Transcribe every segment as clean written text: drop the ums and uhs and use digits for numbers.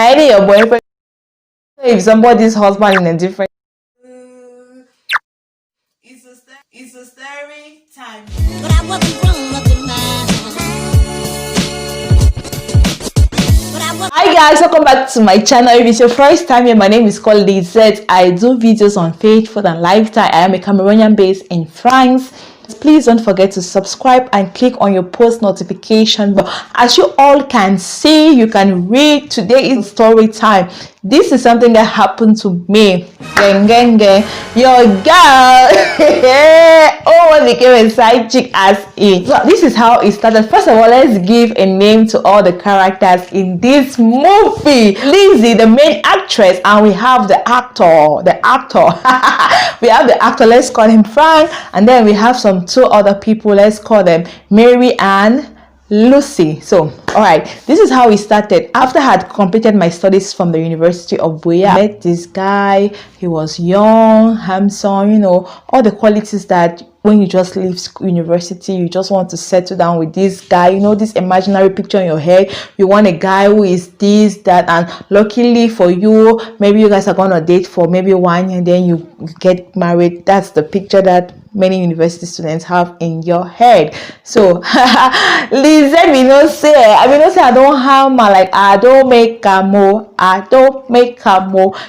Any your boyfriend, if somebody's husband in a different. It's a scary time. But I wasn't grown up in my. Hi guys, welcome back to my channel. If it's your first time here, my name is called Lizette. I do videos on faith, food and lifestyle. I am a Cameroonian based in France. Please don't forget to subscribe and click on your post notification. But as you all can see, you can read, today is story time. This is something that happened to me. Your girl almost became a side chick as in. So this is how it started. First of all, let's give a name to all the characters in this movie. Lizzie, the main actress, and we have the actor. We have the actor, let's call him Frank, and then we have some two other people, let's call them Mary and Lucy. So all right, this is how it started. After I had completed my studies from the University of Buea, I met this guy. He was young, handsome, you know, all the qualities that when you just leave university, you just want to settle down with this guy, you know, this imaginary picture in your head. You want a guy who is this, that, and luckily for you, maybe you guys are going to date for maybe 1 year and then you get married. That's the picture that many university students have in your head. So Lizette, we don't say I don't harm her, like I don't make camo.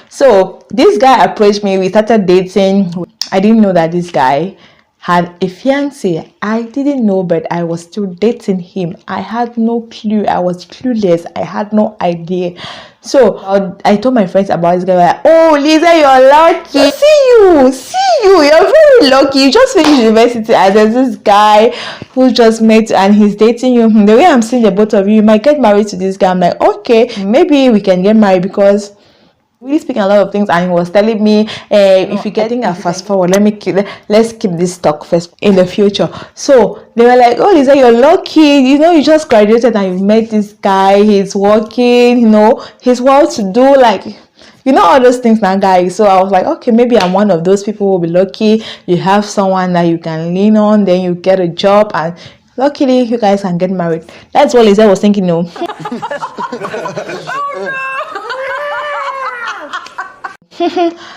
So this guy approached me, we started dating. I didn't know that this guy had a fiancé. I didn't know, but I was still dating him. I had no clue. I was clueless. I had no idea. So I told my friends about this guy. Like, oh, Lisa, you're lucky. See you. You're very lucky. You just finished university, and there's this guy who just met and he's dating you. The way I'm seeing the both of you might get married to this guy. I'm like, okay, maybe we can get married because really speaking a lot of things, and he was telling me if you're getting a fast forward, let's keep this talk first in the future. So they were like, oh Lisa, you're lucky, you know, you just graduated and you met this guy, he's working, you know, he's well to do, like, you know, all those things now, guys. So I was like, okay, maybe I'm one of those people who will be lucky. You have someone that you can lean on, then you get a job, and luckily you guys can get married. That's what Lisa was thinking. No.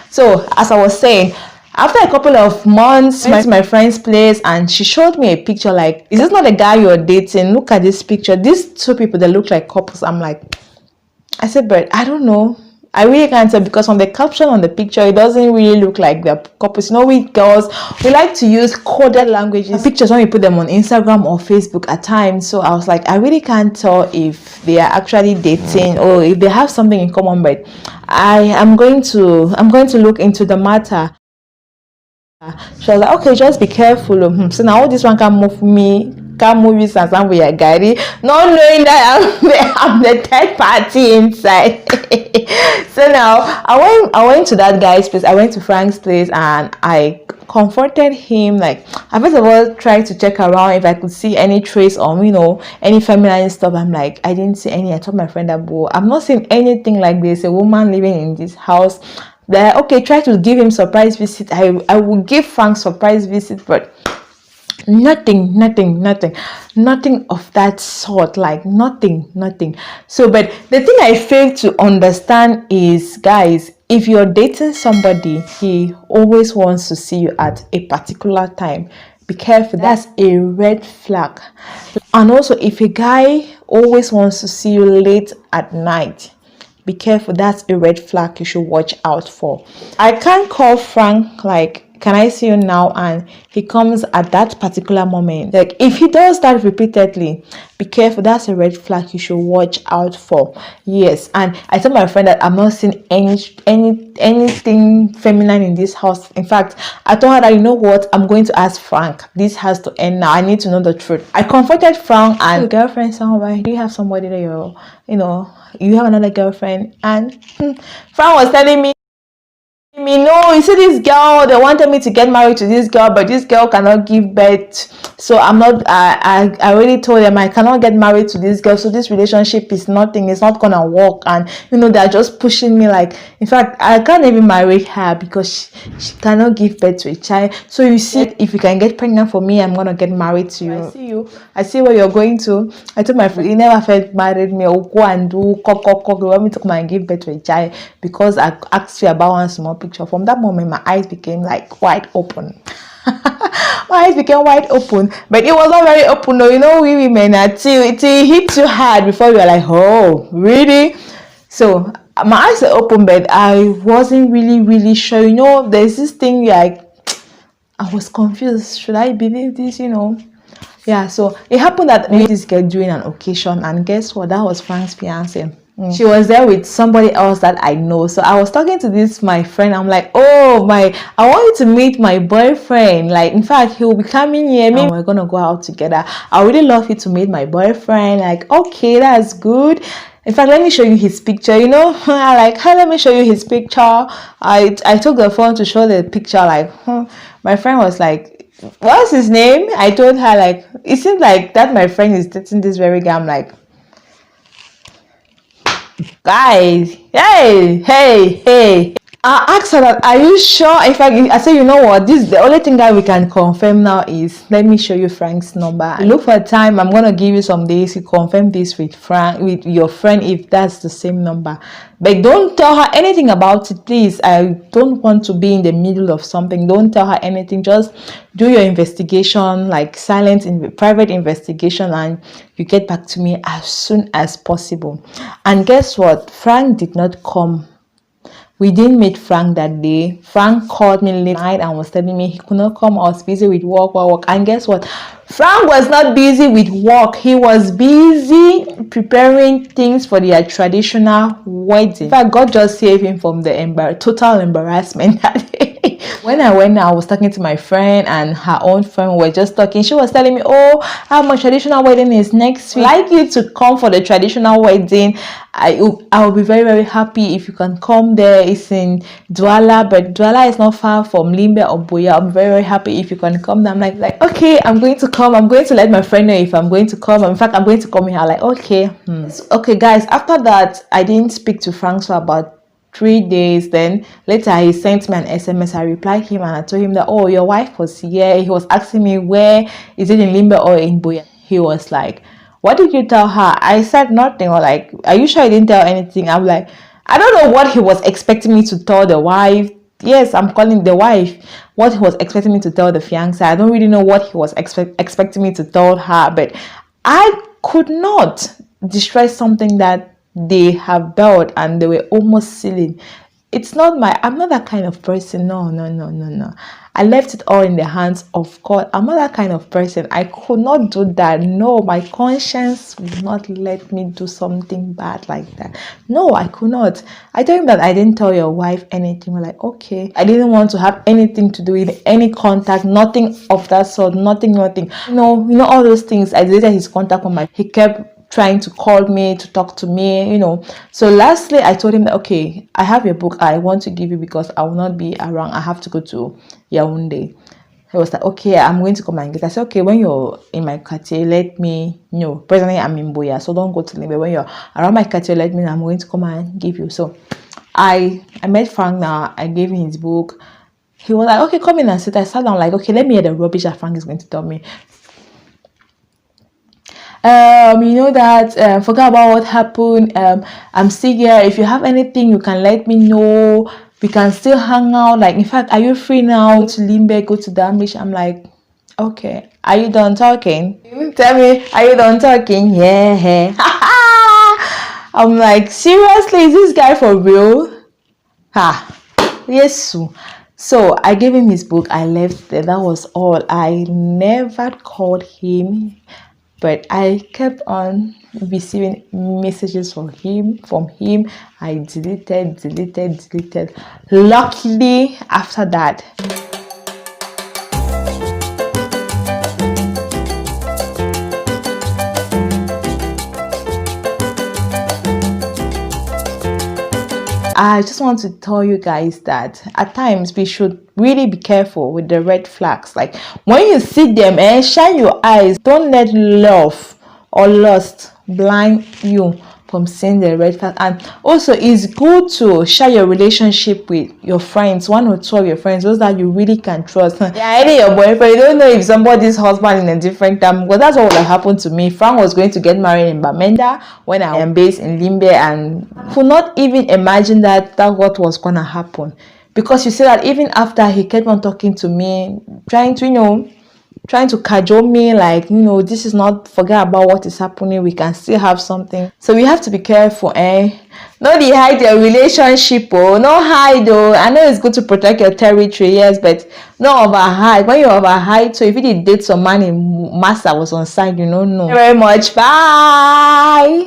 So as I was saying, after a couple of months, I went to my friend's place and she showed me a picture. Like, is this not the guy you're dating? Look at this picture. These two people, they look like couples. I'm like, I said, but I don't know. I really can't tell because on the caption on the picture, it doesn't really look like they're couples. You know, we girls, we like to use coded languages pictures when we put them on Instagram or Facebook at times. So I was like, I really can't tell if they are actually dating or if they have something in common. But I'm going to look into the matter. She was like, okay, just be careful. So now this one can move me. Can't move you and we are guiding, not knowing that I'm the third party inside. So now I went to that guy's place. I went to Frank's place and I confronted him. Like, I first of all tried to check around if I could see any trace on, you know, any feminine stuff. I'm like, I didn't see any. I told my friend that, I'm not seeing anything like this. A woman living in this house. That, okay, try to give him surprise visit. I will give Frank surprise visit, but nothing of that sort, like nothing. So but the thing I fail to understand is, guys, if you're dating somebody, he always wants to see you at a particular time, be careful. That's a red flag. And also, if a guy always wants to see you late at night, be careful. That's a red flag you should watch out for. I can't call Frank like, can I see you now, and he comes at that particular moment. Like, if he does that repeatedly, be careful. That's a red flag you should watch out for. Yes. And I told my friend that I'm not seeing anything feminine in this house. In fact, I told her that, you know what, I'm going to ask Frank. This has to end now. I need to know the truth. I confronted Frank and girlfriend somewhere. Do you have somebody that you know, you have another girlfriend? And Frank was telling me me, no, you see this girl, they wanted me to get married to this girl, but this girl cannot give birth, so I'm not, I already told them I cannot get married to this girl, so this relationship is nothing, it's not gonna work. And they're just pushing me, like, in fact, I can't even marry her because she cannot give birth to a child. So you see, if you can get pregnant for me, I'm gonna get married to you. I see where you're going to. I told my friend, he never felt married me, or go and do cock, you want me to come and give birth to a child because I asked you about one small picture. From that moment, my eyes became like wide open. My eyes became wide open, but it was not very open though. We women, until it hits you hard before you're like, oh, really? So my eyes are open, but I wasn't really sure. There's this thing like, I was confused. Should I believe this? Yeah, so it happened that I met this girl during an occasion, and guess what? That was Frank's fiancée. She was there with somebody else that I know. So I was talking to my friend. I'm like, oh I want you to meet my boyfriend. Like, in fact, he will be coming here. Maybe we're gonna go out together. I really love you to meet my boyfriend. Like, okay, that's good. In fact, let me show you his picture. I like, hey, let me show you his picture. I took the phone to show the picture. Like, my friend was like, what's his name? I told her, like, it seems like that my friend is dating this very guy. I'm like, guys, hey. I asked her that, are you sure? In fact, I said, you know what, this the only thing that we can confirm now is, let me show you Frank's number. Look for a time. I'm gonna give you some days to confirm this with Frank, with your friend, if that's the same number. But don't tell her anything about it, please. I don't want to be in the middle of something. Don't tell her anything. Just do your investigation, like silent private investigation, and you get back to me as soon as possible. And guess what? Frank did not come. We didn't meet Frank that day. Frank called me late night and was telling me he could not come. I was busy with work. And guess what? Frank was not busy with work. He was busy preparing things for their traditional wedding. In fact, God just saved him from the total embarrassment that day. When I went, I was talking to my friend, and her own friend were just talking. She was telling me, oh, my traditional wedding is next week. I'd like you to come for the traditional wedding. I will be very happy if you can come there. It's in Douala, but Douala is not far from Limbe or Boya. I'm very happy if you can come there. I'm like, okay, I'm going to come. I'm going to let my friend know if I'm going to come. In fact, I'm going to come here. Like, okay. Okay, guys, after that, I didn't speak to Frank for about 3 days. Then later he sent me an SMS. I replied him and I told him that, oh, your wife was here. He was asking me, where is it, in Limbe or in Boya? He was like, what did you tell her? I said nothing. Or like, are you sure you didn't tell anything? I'm like, I don't know what he was expecting me to tell the wife. Yes, I'm calling the wife. What he was expecting me to tell the fiancé. I don't really know what he was expecting me to tell her, but I could not destroy something that they have built and they were almost sealing. I'm not that kind of person. No. I left it all in the hands of God. I'm not that kind of person. I could not do that. No, my conscience would not let me do something bad like that. No, I could not. I told him that I didn't tell your wife anything. We're like, okay. I didn't want to have anything to do with any contact, nothing of that sort, nothing. All those things. I deleted his contact on he kept trying to call me, to talk to me, So lastly, I told him that, okay, I have your book. I want to give you because I will not be around. I have to go to Yaoundé. He was like, okay, I'm going to come and get it. I said, okay, when you're in my quartier, let me know. Presently, I'm in Boya, so don't go to Limbe. When you're around my quartier, let me know. I'm going to come and give you. So I met Frank now. I gave him his book. He was like, okay, come in and sit. I sat down like, okay, let me hear the rubbish that Frank is going to tell me. Forget about what happened. I'm still here. If you have anything, you can let me know. We can still hang out. Like, in fact, are you free now? Go to Limbe, go to Dambish. I'm like, okay. Are you done talking? Tell me, are you done talking? Yeah. I'm like, seriously, is this guy for real? Yes. So I gave him his book. I left there. That was all. I never called him. But I kept on receiving messages from him. I deleted. Luckily, after that, I just want to tell you guys that at times we should really be careful with the red flags. Like when you see them, shine your eyes. Don't let love or lust blind you from seeing the red flag. And also, it's good to share your relationship with your friends, 1 or 2 of your friends, those that you really can trust. Yeah, any your boyfriend, you don't know if somebody's husband in a different time, because that's what would have happened to me. Frank was going to get married in Bamenda when I am based in Limbe, and could not even imagine that what was gonna happen. Because you see that even after he kept on talking to me, trying to cajole me, like, this is not, forget about what is happening, we can still have something. So we have to be careful. Not hide your relationship, no hide. I know it's good to protect your territory, yes, but no overhide. When you overhide, so if you did date some man in master was on side, no. Thank you very much. Bye.